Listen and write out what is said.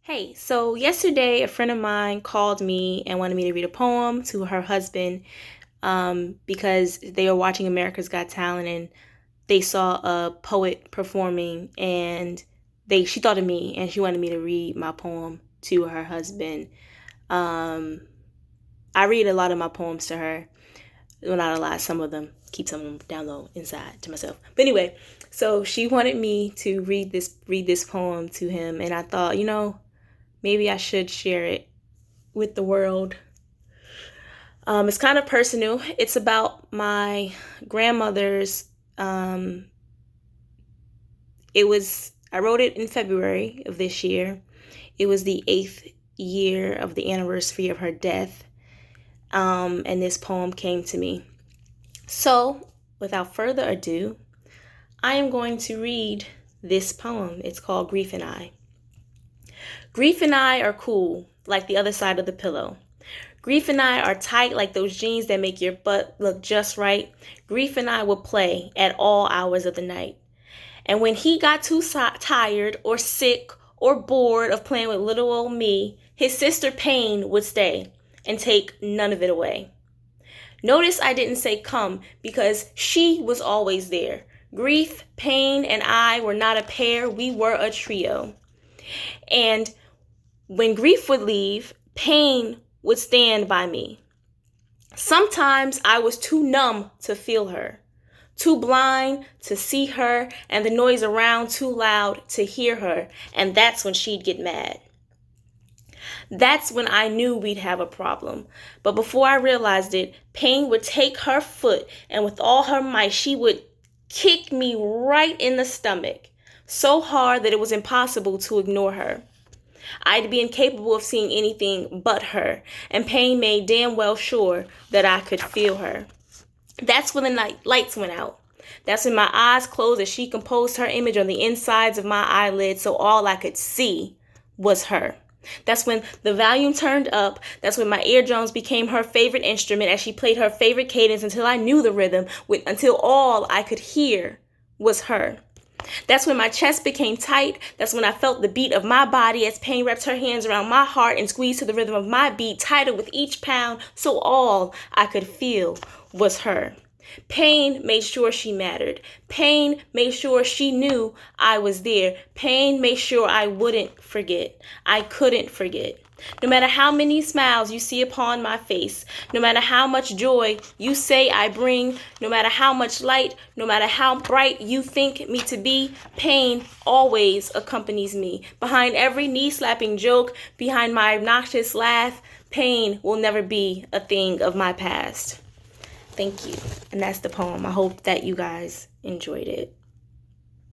Hey, so yesterday a friend of mine called me and wanted me to read a poem to her husband because they were watching America's Got Talent and they saw a poet performing and she thought of me and she wanted me to read my poem to her husband. Um, I read a lot of my poems to her. Well, not a lot, some of them. Keep some of them down low inside to myself. But anyway, so she wanted me to read this poem to him and I thought, maybe I should share it with the world. It's kind of personal. It's about my grandmother's. I wrote it in February of this year. It was the 8th year of the anniversary of her death. And this poem came to me. So, without further ado, I am going to read this poem. It's called Grief and I. Grief and I are cool, like the other side of the pillow. Grief and I are tight like those jeans that make your butt look just right. Grief and I will play at all hours of the night. And when he got too tired or sick or bored of playing with little old me, his sister Pain would stay and take none of it away. Notice I didn't say come because she was always there. Grief, Pain, and I were not a pair, we were a trio. And when grief would leave, Pain would stand by me. Sometimes I was too numb to feel her, too blind to see her, and the noise around too loud to hear her, and that's when she'd get mad. That's when I knew we'd have a problem. But before I realized it, Pain would take her foot, and with all her might, she would kick me right in the stomach, so hard that it was impossible to ignore her. I'd be incapable of seeing anything but her, and Pain made damn well sure that I could feel her. That's when the lights went out. That's when my eyes closed as she composed her image on the insides of my eyelids so all I could see was her. That's when the volume turned up. That's when my eardrums became her favorite instrument as she played her favorite cadence until I knew the rhythm, until all I could hear was her. That's when my chest became tight. That's when I felt the beat of my body as Pain wrapped her hands around my heart and squeezed to the rhythm of my beat, tighter with each pound, so all I could feel was her. Pain made sure she mattered. Pain made sure she knew I was there. Pain made sure I wouldn't forget. I couldn't forget. No matter how many smiles you see upon my face, no matter how much joy you say I bring, no matter how much light, no matter how bright you think me to be, Pain always accompanies me. Behind every knee-slapping joke, behind my obnoxious laugh, Pain will never be a thing of my past. Thank you. And that's the poem. I hope that you guys enjoyed it.